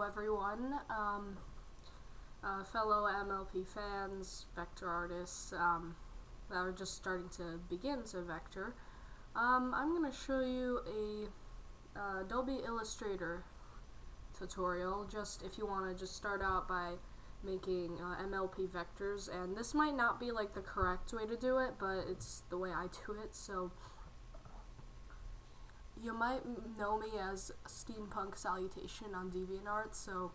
everyone, fellow MLP fans, vector artists that are just starting to begin to vector. I'm going to show you a Adobe Illustrator tutorial, just if you want to just start out by making MLP vectors, and this might not be like the correct way to do it, but it's the way I do it. So you might know me as Steampunk Salutation on DeviantArt, so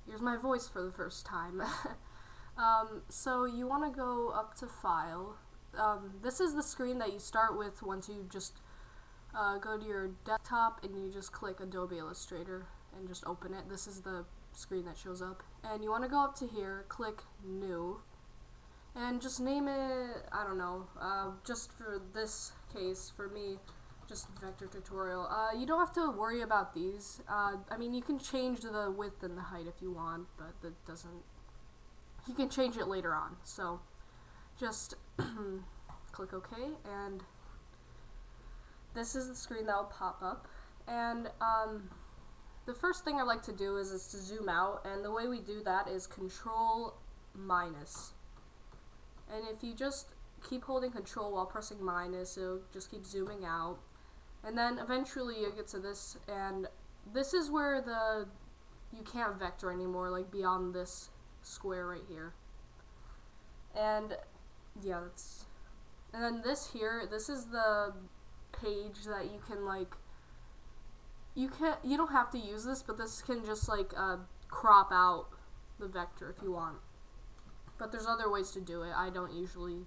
here's my voice for the first time. So you want to go up to File. This is the screen that you start with once you just go to your desktop and you just click Adobe Illustrator and just open it. This is the screen that shows up. And you want to go up to here, click New, and just name it, I don't know, just for this case, for me, just vector tutorial. You don't have to worry about these. I mean, you can change the width and the height if you want, but that doesn't, you can change it later on. So just click OK, and this is the screen that will pop up. And the first thing I like to do is to zoom out, and the way we do that is Control minus. And if you just keep holding Control while pressing minus, it'll just keep zooming out. And then eventually you get to this, and this is where you can't vector anymore, like beyond this square right here. And yeah, and then this here, this is the page that you can like, you don't have to use this, but this can just like crop out the vector if you want. But there's other ways to do it. I don't usually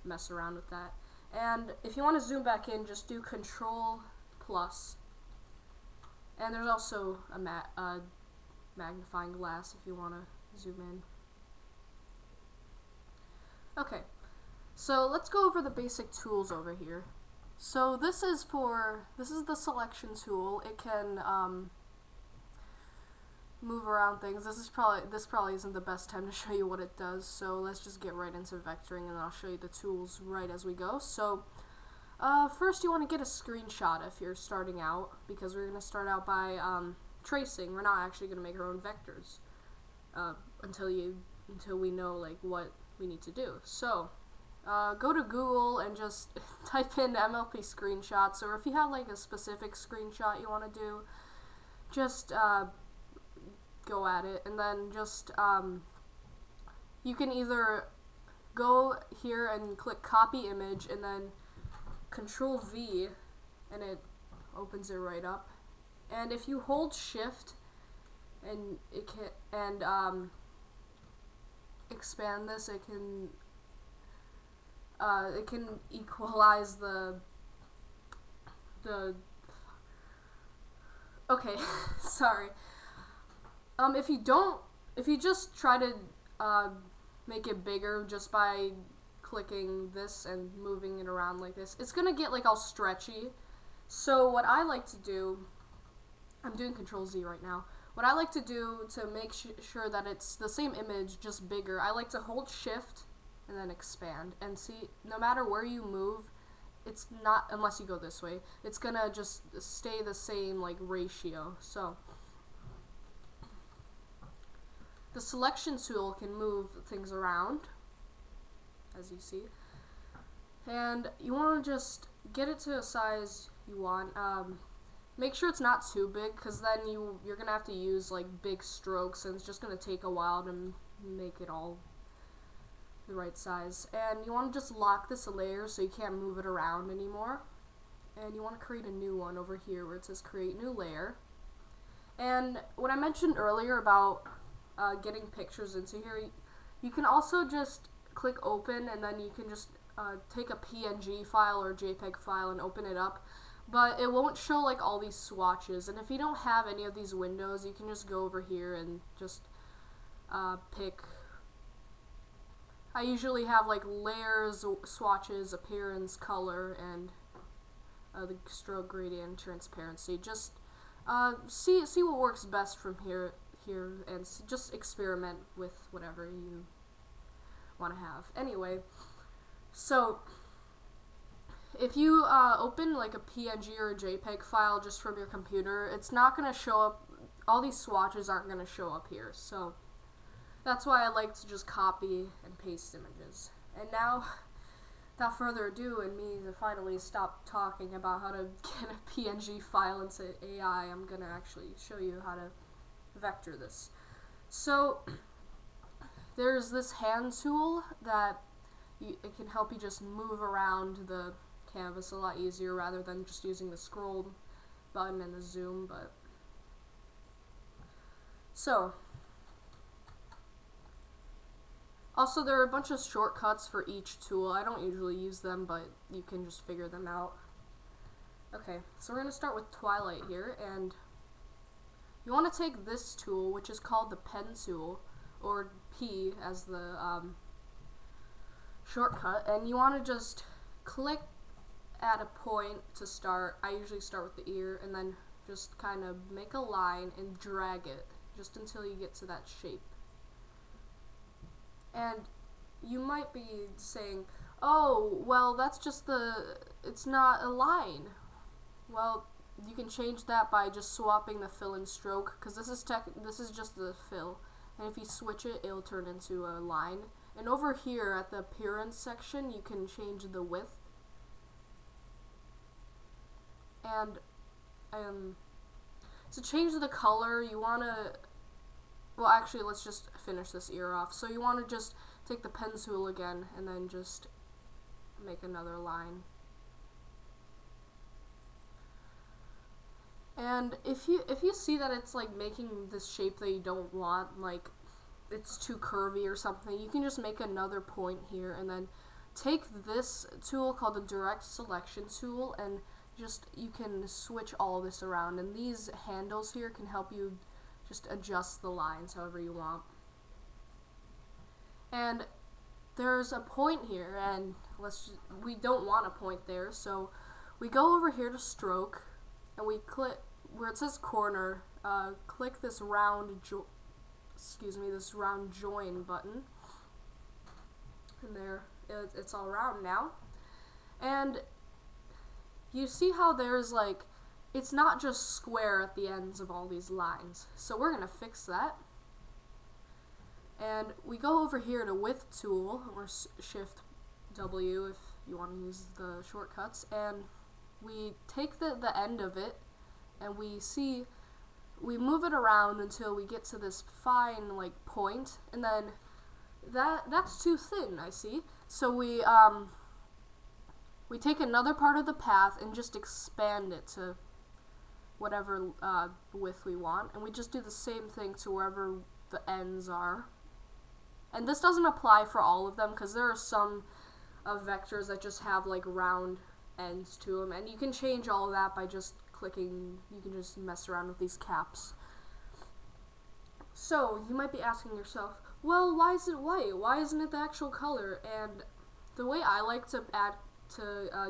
mess around with that. And if you want to zoom back in, just do Control plus. And there's also a magnifying glass if you want to zoom in. Okay, so let's go over the basic tools over here. So this is the selection tool. It can move around things. This probably isn't the best time to show you what it does, so let's just get right into vectoring, and then I'll show you the tools right as we go. So first you want to get a screenshot if you're starting out, because we're going to start out by tracing. We're not actually going to make our own vectors until we know like what we need to do. So go to Google and just type in MLP screenshots, or if you have like a specific screenshot you want to do, just go at it, and then just you can either go here and click copy image and then Control V and it opens it right up. And if you hold shift and it can expand this, it can equalize the okay sorry. If you just try to make it bigger just by clicking this and moving it around like this, it's gonna get like all stretchy. So what I like to do, I'm doing Control Z right now. What I like to do to make sure that it's the same image, just bigger, I like to hold shift and then expand. And see, no matter where you move, it's not, unless you go this way, it's gonna just stay the same like ratio. So the selection tool can move things around, as you see, and you want to just get it to a size you want. Make sure it's not too big, because then you're gonna have to use like big strokes, and it's just gonna take a while to make it all the right size. And you want to just lock this layer so you can't move it around anymore. And you want to create a new one over here where it says create new layer. And what I mentioned earlier about getting pictures into here, you can also just click open, and then you can just take a PNG file or a JPEG file and open it up, but it won't show like all these swatches. And if you don't have any of these windows, you can just go over here and just pick, I usually have like layers, swatches, appearance, color, and the stroke gradient, transparency. Just see what works best from here, and just experiment with whatever you want to have. Anyway, so if you open like a PNG or a JPEG file just from your computer, it's not going to show up all these swatches aren't going to show up here. So that's why I like to just copy and paste images. And now, without further ado, and me to finally stop talking about how to get a PNG file into AI, I'm going to actually show you how to vector this. So there's this hand tool that it can help you just move around the canvas a lot easier rather than just using the scroll button and the zoom. But so also there are a bunch of shortcuts for each tool. I don't usually use them, but you can just figure them out. Okay, so we're going to start with Twilight here, and you want to take this tool, which is called the pen tool, or P as the shortcut, and you want to just click at a point to start. I usually start with the ear, and then just kind of make a line and drag it just until you get to that shape. And you might be saying, oh, well, that's just it's not a line. Well, you can change that by just swapping the fill and stroke, because this is just the fill, and if you switch it, it'll turn into a line. And over here at the appearance section, you can change the width. And to change the color, you want to, well, actually, let's just finish this ear off. So you want to just take the pen tool again, and then just make another line. And if you see that it's like making this shape that you don't want, like it's too curvy or something, you can just make another point here, and then take this tool called the direct selection tool, and just you can switch all of this around, and these handles here can help you just adjust the lines however you want. And there's a point here, and we don't want a point there, so we go over here to stroke, and we click where it says corner, click this round join button, and there it's all round now. And you see how there's like, it's not just square at the ends of all these lines, so we're gonna fix that. And we go over here to width tool, or shift W if you want to use the shortcuts, and we take the end of it, and we move it around until we get to this fine like point, and then that's too thin, I see. So we take another part of the path and just expand it to whatever width we want, and we just do the same thing to wherever the ends are. And this doesn't apply for all of them, because there are some vectors that just have like round ends to them, and you can change all of that by just clicking. You can just mess around with these caps. So you might be asking yourself, well, why is it white? Why isn't it the actual color? And the way I like to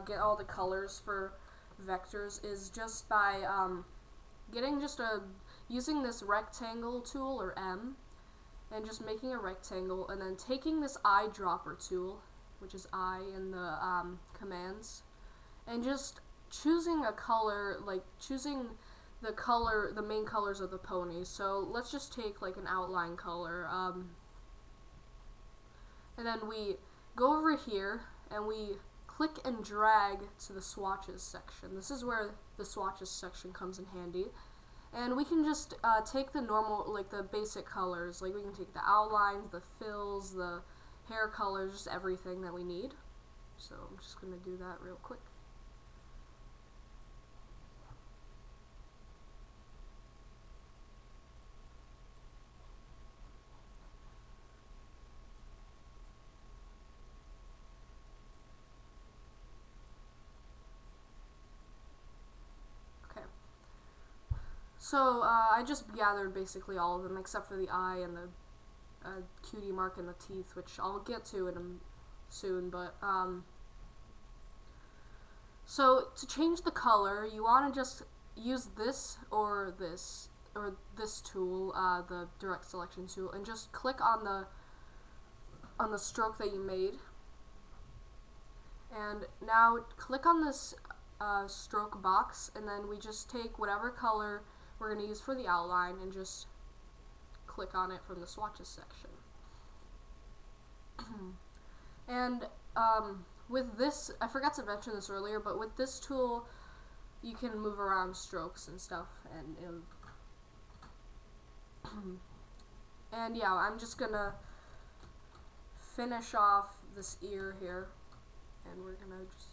get all the colors for vectors is just by using this rectangle tool, or M, and just making a rectangle, and then taking this eyedropper tool, which is I in the commands, and just choosing a color, like choosing the main colors of the ponies. So let's just take like an outline color, and then we go over here and we click and drag to the swatches section. This is where the swatches section comes in handy. And we can just take the normal, like the basic colors, like we can take the outlines, the fills, the hair colors, just everything that we need. So I'm just going to do that real quick. So I just gathered basically all of them except for the eye and the cutie mark and the teeth, which I'll get to soon. But so to change the color, you want to just use this or this tool, the direct selection tool, and just click on the stroke that you made. And now click on this stroke box, and then we just take whatever color we're going to use for the outline, and just click on it from the swatches section. And with this, I forgot to mention this earlier, but with this tool you can move around strokes and stuff, and yeah, I'm just gonna finish off this ear here, and we're gonna just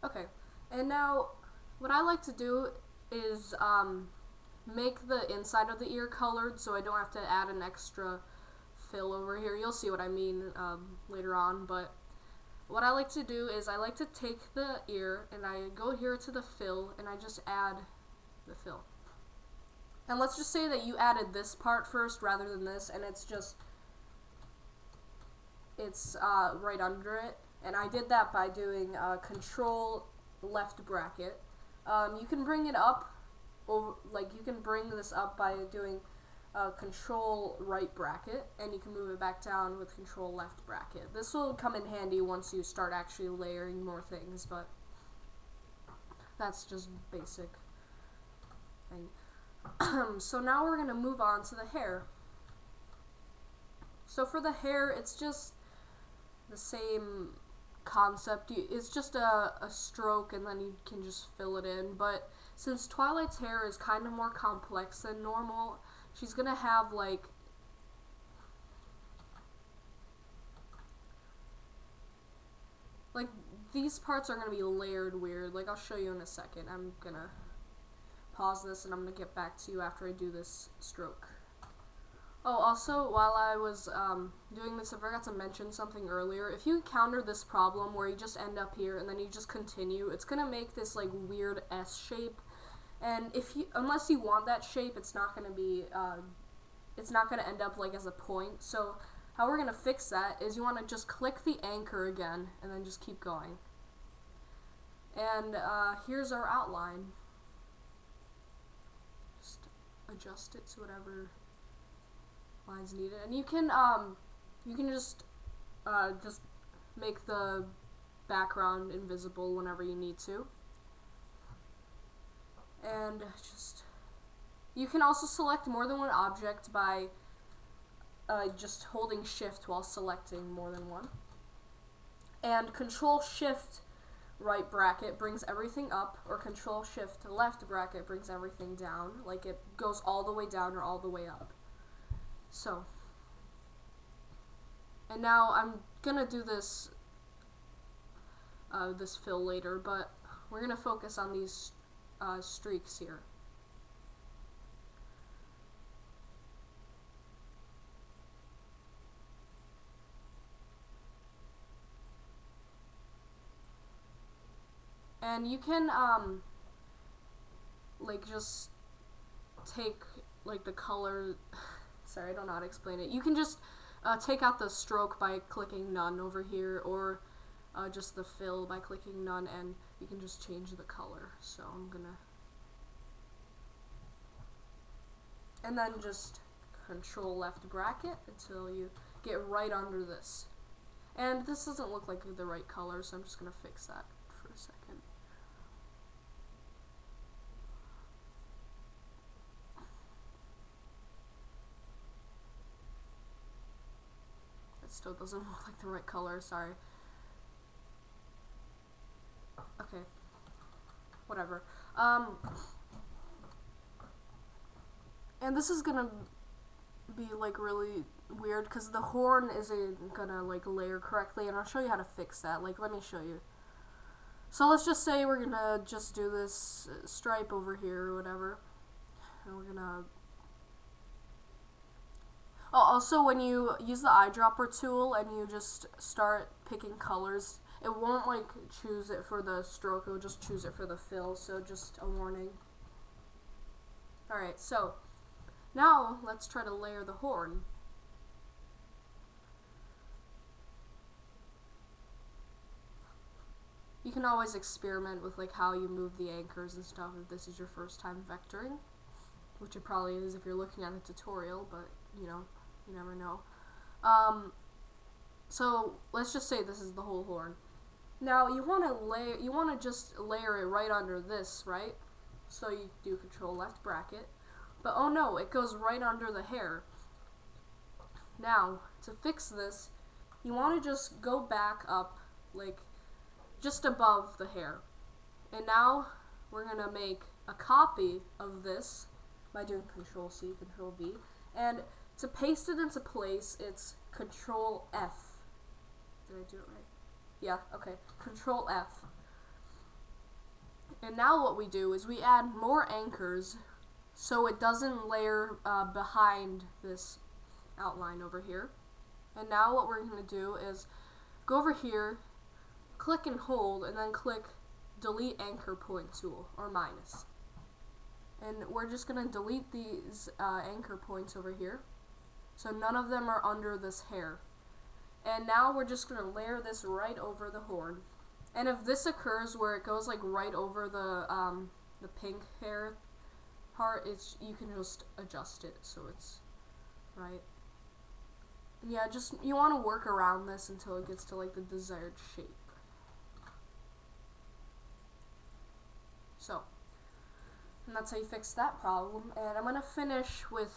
okay. And now what I like to do is make the inside of the ear colored, so I don't have to add an extra fill over here. You'll see what I mean later on, but what I like to do is I like to take the ear and I go here to the fill and I just add the fill. And let's just say that you added this part first rather than this, and it's right under it. And I did that by doing control left bracket. You can bring it up, you can bring this up by doing control right bracket, and you can move it back down with control left bracket. This will come in handy once you start actually layering more things, but that's just basic thing. So now we're going to move on to the hair. So for the hair, it's just the same concept. It's just a stroke, and then you can just fill it in. But since Twilight's hair is kind of more complex than normal, she's gonna have like these parts are gonna be layered weird. Like, I'll show you in a second. I'm gonna pause this and I'm gonna get back to you after I do this stroke. Oh, also, while I was doing this, I forgot to mention something earlier. If you encounter this problem where you just end up here and then you just continue, it's gonna make this like weird S shape. And unless you want that shape, it's not gonna end up like as a point. So how we're gonna fix that is you want to just click the anchor again and then just keep going. And here's our outline. Just adjust it to whatever lines needed, and you can just make the background invisible whenever you need to. And you can also select more than one object by just holding shift while selecting more than one. And control shift right bracket brings everything up, or control shift left bracket brings everything down, like it goes all the way down or all the way up. So, and now I'm gonna do this fill later, but we're gonna focus on these streaks here. And you can just take the color. Sorry, I don't know how to explain it. You can just take out the stroke by clicking none over here, or just the fill by clicking none, and you can just change the color. So I'm gonna, and then just control left bracket until you get right under this. And this doesn't look like the right color, so I'm just gonna fix that for a second. Still doesn't look like the right color, sorry. Okay, whatever. And this is gonna be like really weird because the horn isn't gonna like layer correctly, and I'll show you how to fix that. Like, let me show you. So let's just say we're gonna just do this stripe over here or whatever, and we're gonna. Oh, also, when you use the eyedropper tool and you just start picking colors, it won't like choose it for the stroke, it will just choose it for the fill, so just a warning. Alright, so now let's try to layer the horn. You can always experiment with like how you move the anchors and stuff if this is your first time vectoring, which it probably is if you're looking at a tutorial, but you know. You never know. So let's just say this is the whole horn. Now you want to just layer it right under this, right? So you do Control Left bracket. But oh no, it goes right under the hair. Now, to fix this, you want to just go back up, like, just above the hair. And now, we're going to make a copy of this by doing Control C, Control V. And to paste it into place, it's Control F. Did I do it right? Yeah, okay. Control F. And now what we do is we add more anchors so it doesn't layer behind this outline over here. And now what we're going to do is go over here, click and hold, and then click delete anchor point tool, or minus. And we're just going to delete these anchor points over here, so none of them are under this hair. And now we're just going to layer this right over the horn. And if this occurs where it goes like right over the pink hair part, you can just adjust it so it's right. And yeah, just you want to work around this until it gets to like the desired shape. So, and that's how you fix that problem. And I'm gonna finish with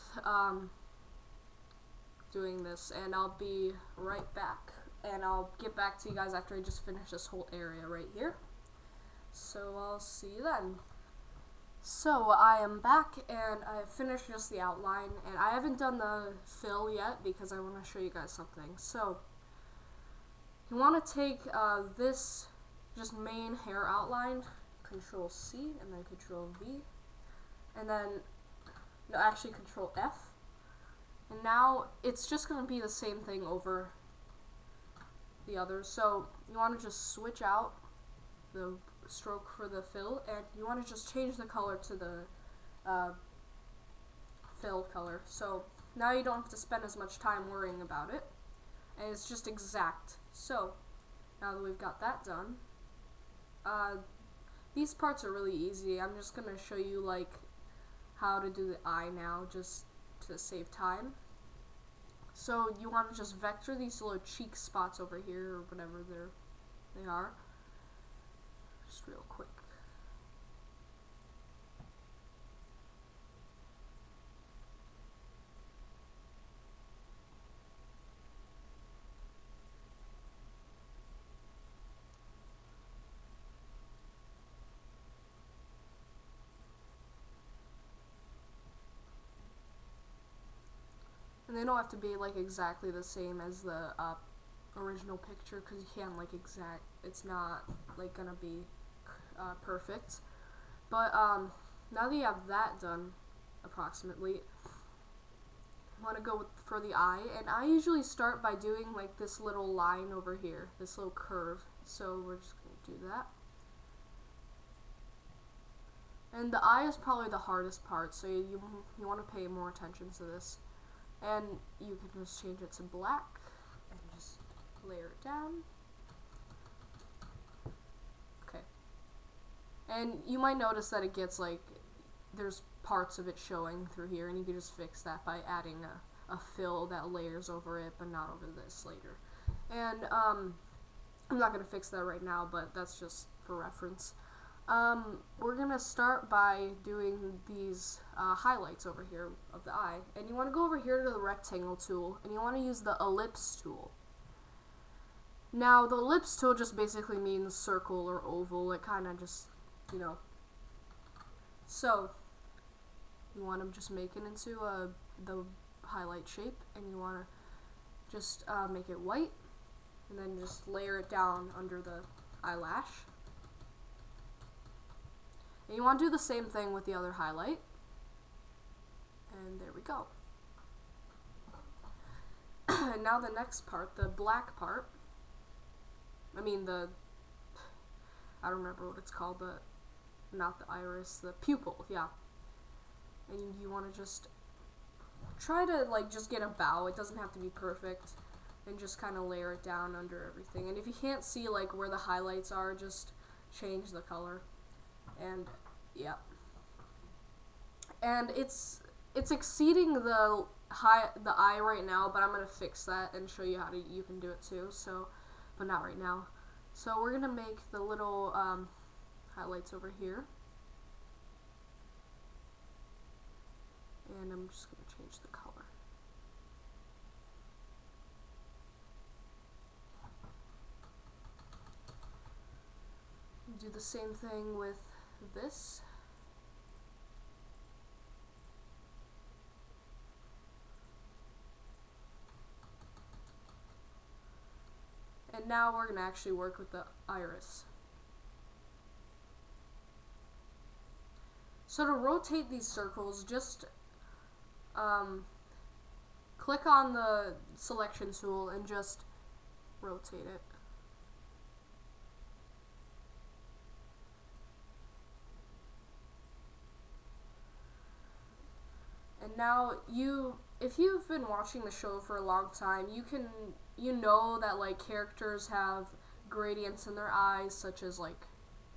doing this, and I'll be right back. And I'll get back to you guys after I just finish this whole area right here. So I'll see you then. So I am back, and I finished just the outline, and I haven't done the fill yet because I want to show you guys something. So you want to take this just main hair outline, Control C, and then Control V, and then, no, actually Control F, and now it's just going to be the same thing over the others. So you want to just switch out the stroke for the fill, and you want to just change the color to the fill color. So now you don't have to spend as much time worrying about it, and it's just exact. So now that we've got that done, these parts are really easy. I'm just gonna show you like how to do the eye now, just to save time. So you want to just vector these little cheek spots over here, or whatever they are, just real quick. And they don't have to be like exactly the same as the original picture, because you can't like it's not like gonna be perfect. But now that you have that done approximately, you want to go for the eye, and I usually start by doing like this little line over here, this little curve. So we're just gonna do that. And the eye is probably the hardest part, so you want to pay more attention to this. And you can just change it to black and just layer it down. Okay. And you might notice that it gets like, there's parts of it showing through here, and you can just fix that by adding a fill that layers over it, but not over this later. And I'm not going to fix that right now, but that's just for reference. We're gonna start by doing these highlights over here of the eye, and you want to go over here to the rectangle tool, and you want to use the ellipse tool. Now the ellipse tool just basically means circle or oval. It kind of just, you know. So you want to just make it into the highlight shape, and you want to just make it white, and then just layer it down under the eyelash. And you want to do the same thing with the other highlight. And there we go. And now the next part, the black part, I don't remember what it's called, but not the iris, the pupil, yeah. And you want to just try to like just get a bow. It doesn't have to be perfect, and just kind of layer it down under everything. And if you can't see like where the highlights are, just change the color. And yeah, and it's exceeding the the eye right now, but I'm gonna fix that and show you how you can do it too. So, but not right now. So we're gonna make the little highlights over here, and I'm just gonna change the color. Do the same thing with this. And now we're going to actually work with the iris. So to rotate these circles, just click on the selection tool and just rotate it. And now if you've been watching the show for a long time, you know that like characters have gradients in their eyes, such as like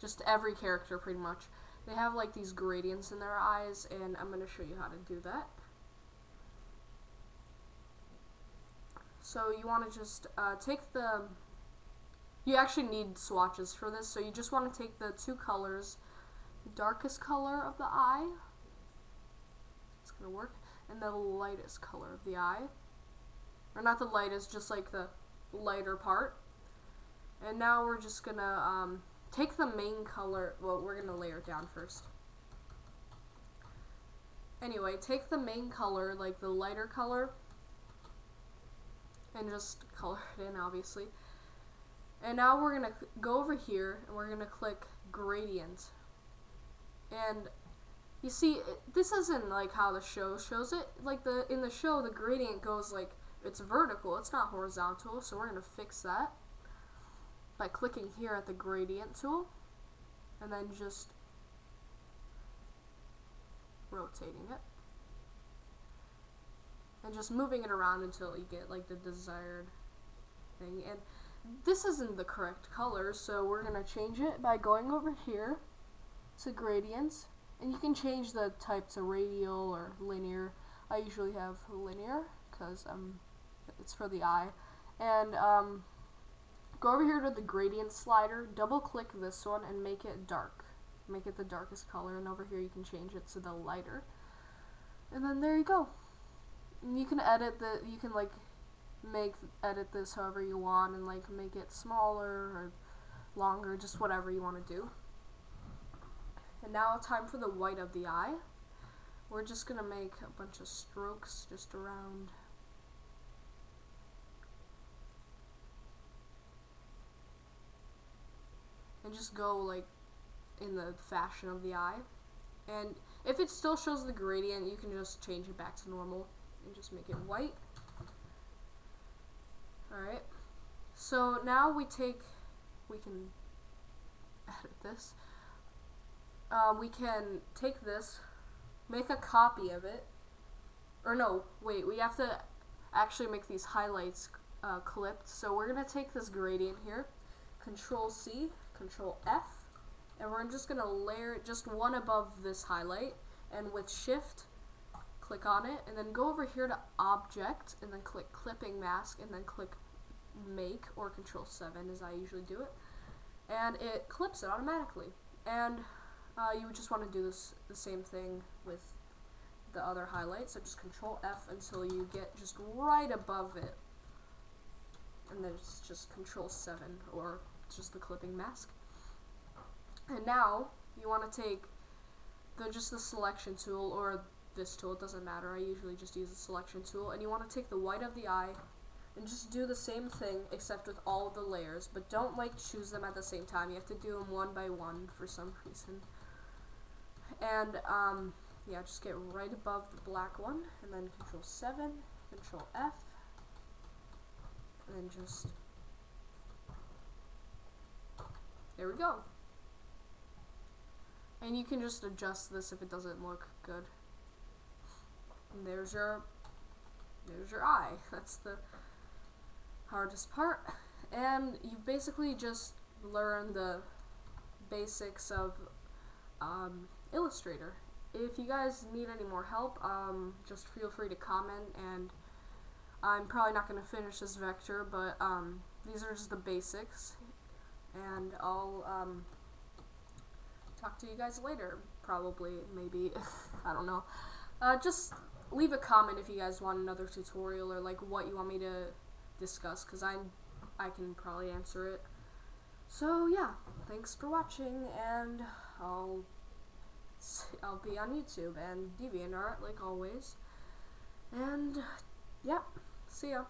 just every character pretty much. They have like these gradients in their eyes, and I'm going to show you how to do that. So you want to just you actually need swatches for this, so you just want to take the two colors, the darkest color of the eye, it's going to work, and the lightest color of the eye. Or not the lightest, just like the lighter part. And now we're just going to take the main color, well, we're going to layer it down first. Anyway, take the main color, like the lighter color, and just color it in, obviously. And now we're going to go over here, and we're going to click Gradient. And you see, this isn't like how the show shows it. Like in the show, the gradient goes like, it's vertical, it's not horizontal, so we're going to fix that by clicking here at the Gradient tool, and then just rotating it. And just moving it around until you get like the desired thing. And this isn't the correct color, so we're going to change it by going over here to Gradients. And you can change the type to radial or linear. I usually have linear because it's for the eye. And go over here to the gradient slider, double click this one and make it dark. Make it the darkest color, and over here you can change it to the lighter. And then there you go. And you can edit you can like edit this however you want, and like make it smaller or longer, just whatever you want to do. And now time for the white of the eye. We're just going to make a bunch of strokes just around. And just go like in the fashion of the eye. And if it still shows the gradient, you can just change it back to normal and just make it white. Alright. So now we can edit this. We can take this, make a copy of it, or no, wait, we have to actually make these highlights clipped. So we're going to take this gradient here, Control C, Control F, and we're just going to layer it just one above this highlight, and with Shift, click on it, and then go over here to Object, and then click Clipping Mask, and then click Make, or Control 7 as I usually do it, and it clips it automatically. And you would just want to do the same thing with the other highlight, so just Control F until you get just right above it, and then it's just Control 7 or just the clipping mask. And now you want to take just the selection tool or this tool, it doesn't matter, I usually just use the selection tool, and you want to take the white of the eye and just do the same thing except with all of the layers, but don't like choose them at the same time. You have to do them one by one for some reason. And yeah, just get right above the black one, and then Control 7, Control F, and then just, there we go. And you can just adjust this if it doesn't look good. And there's your eye. That's the hardest part. And you've basically just learned the basics of Illustrator. if you guys need any more help, just feel free to comment, and I'm probably not going to finish this vector, but these are just the basics, and I'll talk to you guys later, probably, maybe, I don't know. Just leave a comment if you guys want another tutorial, or like what you want me to discuss, because I can probably answer it. So yeah, thanks for watching, and I'll be on YouTube and DeviantArt like always. And yeah, see ya.